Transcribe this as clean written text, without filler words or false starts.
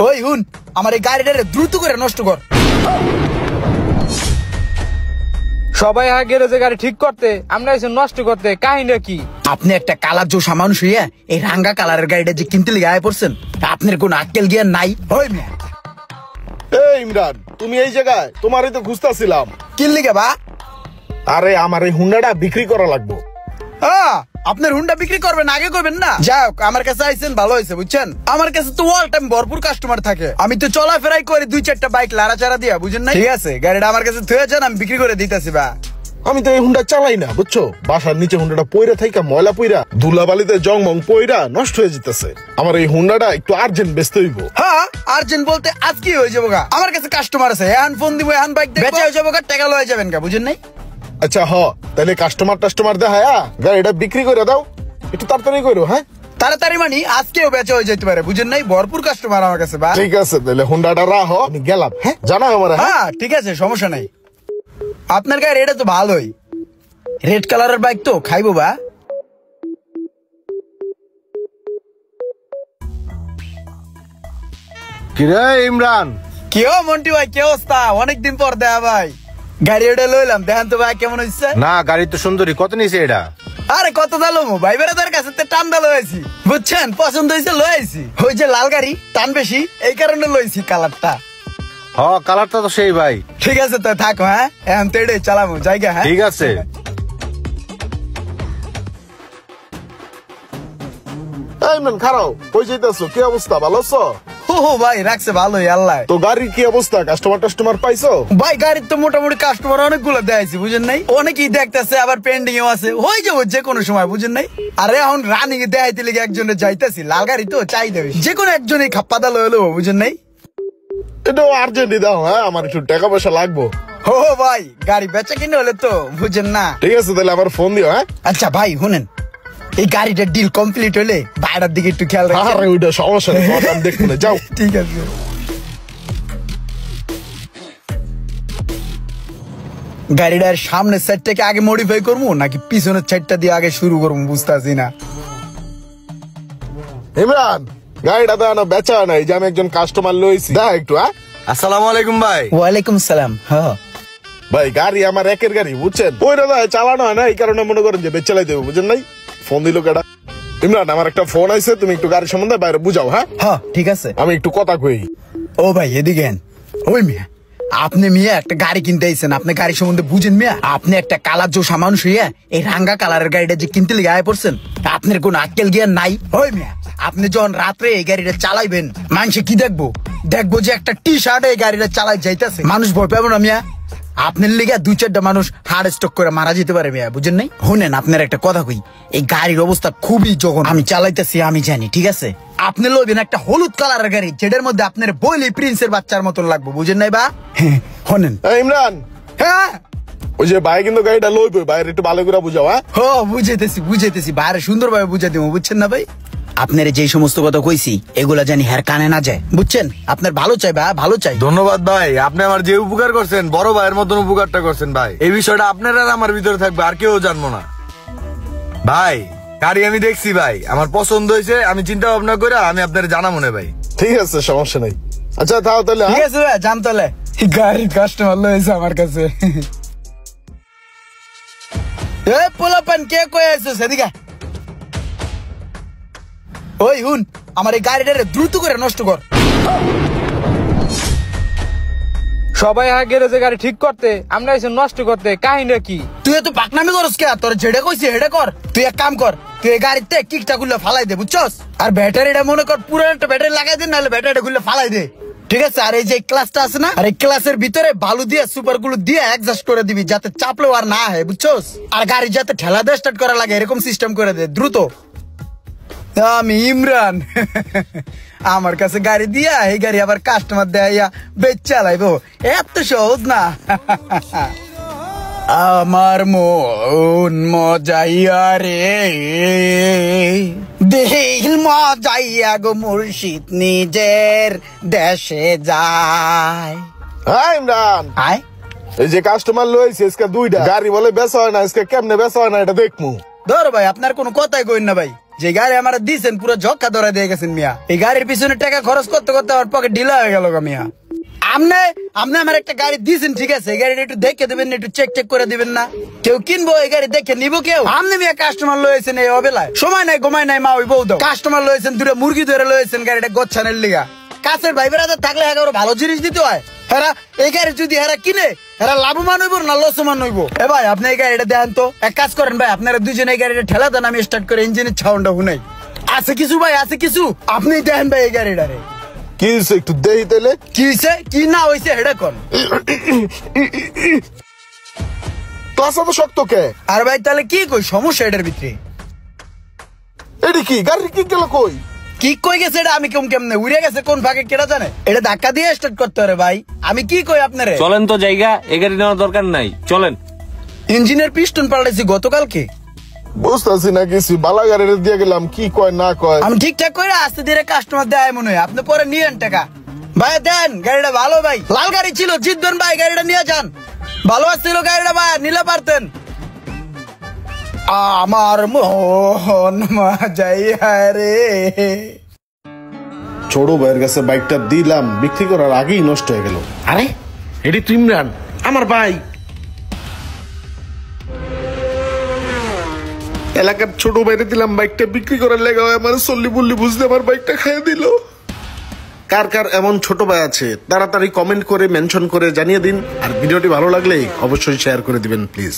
ওই হুন, আমার এই গাড়িটারে দ্রুত করে নষ্ট কর। সবাই গ্যারেজে গাড়ি ঠিক করতে, আমরা এসে নষ্ট করতে, কাহিনী কি? আপনি একটা কালার জোসা মানুষ হইয়া এই রাঙ্গা কালারের গাড়িটা যে কিনতে লিগে আয় পড়ছেন, আপনার কোন আক্কেল জ্ঞান নাই? ওই মিয়া, এই ইমরান, তুমি এই জায়গায়? তোমারই তো খুঁজতেছিলাম। কিন লিগে বা? আরে আমার এই হুন্ডাটা বিক্রি করা লাগবে। হ্যাঁ, আপনার হুন্ডা বিক্রি করবেন, আগে করবেন না? যাক, আমার কাছে আইছেন ভালো হয়েছে, বুঝছেন? আমার কাছে তো অল টাইম ভরপুর কাস্টমার থাকে। আমি তো চলাফেরাই করে 2-4টা বাইক লাড়াচাড়া দিয়া, বুঝেন না? ঠিক আছে, গাড়িটা আমার কাছে থুয়ে যান, আমি বিক্রি করে দিতেছি। বা আমি তো এই হুন্ডা চালাই না, বুঝছো? বাসার নিচে হুন্ডাটা পইরা থাইকা ময়লা পইরা ধুলাবালিতে জংমং পইরা নষ্ট হয়ে যেতেছে। আমার এই হুন্ডাটা একটু আর্জেন্ট বেচতে হইব। হ্যাঁ, আর্জেন্ট বলতে আজকে হয়ে যাবো গা। আমার কাছে কাস্টমার আছে, এখন ফোন দিব, এখন বাইক বেচা হয়ে যাবো গা, টাকা লয়ে যাবেন গা, বুঝেন নাই? আচ্ছা তাহলে কাস্টমার দেখায়া গাড়িটা বিক্রি করে দাও, একটু তাড়াতাড়ি করো। হ্যাঁ, তাড়াতাড়ি মানে আজকেও বেচা হয়ে যেতে পারে, বুঝেন নাই? ভরপুর কাস্টমার আমার কাছে। বা ঠিক আছে, তাহলে হুন্ডাটা রাখো, আমি গেলাম। হ্যাঁ, জানাও আমার। হ্যাঁ ঠিক আছে, সমস্যা নাই। আপনার গাড়ি এটা তো ভালোই, রেড কালারের বাইক তো খাইবো। বা কিরে ইমরান? কেউ মন্টি ভাই, কে অবস্থা? অনেকদিন পর দেখা ভাই। গাড়ি এটা লইলাম, দেখেন তো ভাই কেমন হচ্ছে। না, গাড়ি তো সুন্দরী। কত নিছে এটা? আরে কত দালো ভাই, বেড়াদার কাছে টান দা লয়েছি, বুঝছেন? পছন্দ হয়েছে লয়েছি। ওই যে লাল গাড়ি, টান বেশি, এই কারণে লইছি কালারটা। কালারটা তো সেই ভাই। ঠিক আছে তো থাকো। হ্যাঁ, এখন তো এটাই চালাবো জায়গা। হ্যাঁ ঠিক আছে। ইমরান খারাও, কই যাইতেছো? কি অবস্থা, ভালো আছো? ও ভাই, রাখছে ভালোই আল্লাহ। তো গাড়ির কি অবস্থা? কাস্টমার পাইছো? ভাই গাড়ির তো মোটামুটি কাস্টমার অনেকগুলো দেখাইছি, বুঝেন নাই? অনেকেই দেখতেছে, আবার পেন্ডিং এও আছে, হয়ে যাবো যে কোনো সময়, বুঝেন নাই? আরে এখন রানিং এ দেখাইতে লিগে একজনের যাইতেছি, লাল গাড়ি তো চাইতে যে কোনো একজনই খাপ্পা দা লয়ে লবো, বুঝেন নাই? এটাও আর্জেন্টই দাও। হ্যাঁ, আমার একটু টাকা পয়সা লাগবো। ও ভাই, গাড়ি বেচা কিনে হলে তো, বুঝেন না? ঠিক আছে, তাহলে আমার ফোন দিও। হ্যাঁ, আচ্ছা ভাই শুনেন, এই গাড়িটার ডিল কমপ্লিট হলে বাইরের দিকে একটু খেয়াল রাখবেন। আরে ওইটা সমস্যা নেই, আমি দেখবো না, যাও। ঠিক আছে। গাড়িটার সামনের সাইডটাকে আগে মডিফাই করবো নাকি পিছনের সাইডটা দিয়ে আগে শুরু করবো, বুঝতেছি না। ইমরান, গাড়িটা তো বেচা নাই, যে আমি একজন কাস্টমার লইছি, দেখ একটু। হ্যাঁ, আসসালামু আলাইকুম ভাই। ওয়ালাইকুম সালাম। হ্যাঁ ভাই, গাড়ি আমার একের গাড়ি, বুঝছেন? ওই দাদা চালানো হয় না, এই কারণে মনে করেন যে বেচালাই দেবো, বুঝেন নাই? ফোন দিল কেডা? ইমরান, আমার একটা ফোন আইছে, তুমি একটু গাড়ির সম্বন্ধে বাইরে বুঝাও। হ্যাঁ হ্যাঁ ঠিক আছে। আমি একটু কথা কই। ও ভাই এদিকে আন। ওই মিয়া, আপনি মিয়া একটা গাড়ি কিনতে আইছেন, আপনি গাড়ি সম্বন্ধে বুঝেন মিয়া? আপনি একটা কালার জোসা মানুষ হইয়া এই রাঙ্গা কালারের গাড়িটা যে কিনতে লিগে আয় পড়ছেন, আপনার কোন আক্কেল জ্ঞান নাই? ওই মিয়া, আপনি যখন রাত্রে এই গাড়িটা চালাইবেন, মানুষে কি দেখবো? দেখবো যে একটা টি শার্ট এই গাড়িটা চালাই যাইতেছে, মানুষ ভয় পাবো না মিয়া? আপনার লিগে 2-4টা মানুষ হার্ট স্ট্রোক করে মারা যেতে পারে মিয়া, বুঝেন নাই? শুনেন, আপনার একটা কথা কই, এই গাড়ির অবস্থা খুবই জঘন্য। আমি চালাইতেছি, আমি জানি, ঠিক আছে? আপনি লইবেন একটা হলুদ কালারের গাড়ি, যেটার মধ্যে আপনার বইলে প্রিন্সের বাচ্চার মতন লাগবে, বুঝেন নাই? বা শোনেন ইমরান, হ্যাঁ, ওই যে ভাই কিন্তু গাড়িটা লইবে, বাইরে একটু ভালো করে বুঝাও। হ্যাঁ, বুঝাইতেছি বাইরে সুন্দরভাবে বুঝাই দিব, বুঝছেন না ভাই? আপনার যে সমস্ত কথা কইছি এগুলা জানি হ্যার কানে না যায়, বুঝছেন? আপনার ভালো চাই ভাই, ভালো চাই। ধন্যবাদ ভাই, আপনি আমার যে উপকার করছেন, বড় ভাইয়ের মতন উপকারটা করছেন ভাই। এই বিষয়টা আপনার আর আমার ভিতরে থাকবে, আর কেউ জানবো না ভাই। গাড়ি আমি দেখছি ভাই, আমার পছন্দ হয়েছে, আমি চিন্তা ভাবনা করে আমি আপনার জানা মনে ভাই। ঠিক আছে, সমস্যা নেই। আচ্ছা তাও তাহলে। ঠিক আছে ভাই, জান তাহলে। গাড়ির কাস্টমার লয়েছে আমার কাছে। এ পোলাপান, কে কই আছো সেদিকে? ওই হুন, আমার এই গাড়িটারে দ্রুত করে নষ্ট কর। সবাই গ্যারেজে গাড়ি ঠিক করতে, আমরা এসে নষ্ট করতে, কাহিনী কি? তুই এত পাকনামি করস কে? তোর যেটা কইছি হেডে কর। তুই এক কাম কর, তুই এই গাড়িতে কিকটা খুলে ফালাই দে, বুঝছস? আর ব্যাটারিটা মনে কর পুরান একটা ব্যাটারি লাগাই দে, নাহলে ব্যাটারিটা খুলে ফালাই দে, ঠিক আছে? আর এই যে ক্লাসটা আছে না, আর এই ক্লাসের ভিতরে বালু দিয়ে সুপার গুলো দিয়ে অ্যাডজাস্ট করে দিবি, যাতে চাপলেও আর না হয়, বুঝছস? আর গাড়ি যাতে ঠেলা দিয়ে স্টার্ট করা লাগে এরকম সিস্টেম করে দে দ্রুত। আমি ইমরান, আমার কাছে গাড়ি দিয়া এই গাড়ি আবার কাস্টমার দেয়া বেচ চালাইবো, এত সহজ না। আমার মন মজাইয়া রে, দিল মজাইয়া গো মুর্শিদ নিজের দেশে যায়। হ্যাঁ ইমরান, আয় এই যে কাস্টমার লইছে আজকে 2টা গাড়ি, বলে বেচা হয় না, আজকে কেমনে বেচা হয় না এটা দেখমু। ধর ভাই, আপনার কোনো কথাই কইন না ভাই, যে গাড়ি আমার দিয়েছেন পুরো ঝক্কা ধরা দিয়ে গেছেন মিয়া। এই গাড়ির পিছনে টাকা খরচ করতে করতে আমার পকেট ঢিলা হয়ে গেল মিয়া। আপনি আমার একটা গাড়ি দিয়েছেন, ঠিক আছে, এই গাড়িটা একটু দেখে দেবেন না, একটু চেক করে দিবেন না? কেউ কিনবো এই গাড়ি দেখে নিবো কেউ? আপনি মিয়া কাস্টমার লয়েছেন এই অবেলায়, সময় নাই ঘুমাই নাই মা ওই বউ দাও। কাস্টমার লয়েছেন, দুটো মুরগি ধরে লয়েছেন গাড়িটা গোচ্ছানের লিগা। কাছের ভাই বেড়াতে থাকলে এগারো ভালো জিনিস দিতে হয়। হেরা এই গাড়ি যদি হেরা কিনে হেরা লাভবান হইব না লসমান হইব? এ ভাই আপনি এই গাড়িটা দেন তো, এক কাজ করেন ভাই, আপনারা দুজনে এই গাড়িটা ঠেলা দেন, আমি স্টার্ট করে ইঞ্জিনের সাউন্ডটা শুনাই। আছে কিছু ভাই, আছে কিছু, আপনি দেন ভাই এই গাড়িটারে। কি হইছে একটু দেই তাইলে? কি হইছে কি না হইছে হেডা কোন? ক্লাসে তো শক্ত কে? আর ভাই তাহলে কি কই সমস্যা এটার ভিতরে? এডি কি গাড়ি কি গেল কই? কি কই গেছে এটা আমি কেমনে উড়ে গেছে কোন ভাগে কেডা জানে? এটা ধাক্কা দিয়ে স্টার্ট করতে হবে ভাই। আমি কি কই আপনারে? চলেন তো জায়গা, এ গাড়ি নেওয়ার দরকার নাই, চলেন। ইঞ্জিনের পিস্টন পাল্টাইছি গতকালকে। বুঝতেছি না কিছু, বালা গাড়িটা দিয়ে গেলাম, কি কয় না কয়। আমি ঠিকঠাক করে আস্তে ধীরে কাস্টমার দেয় মনে হয়, আপনি পরে নিয়েন টাকা। ভাই দেন গাড়িটা ভালো ভাই, লাল গাড়ি ছিল, জিতবেন ভাই, গাড়িটা নিয়ে যান। ভালো আসছিল গাড়িটা ভাই, নিলে পারতেন। আমার মোহন যাইয়া রে। ছোট ভাইয়ের কাছে বাইকটা দিলাম, বিক্রি করার আগেই নষ্ট হয়ে গেল। আরে এটি তো ইমরান, আমার ভাই। এলাকার ছোট ভাইরে দিলাম বাইকটা বিক্রি করার লেগে, আমার চল্লি বুল্লি বুঝতে আমার বাইকটা খাইয়ে দিল। কার কার এমন ছোট ভাই আছে তাড়াতাড়ি কমেন্ট করে মেনশন করে জানিয়ে দিন, আর ভিডিওটি ভালো লাগলে অবশ্যই শেয়ার করে দিবেন প্লিজ।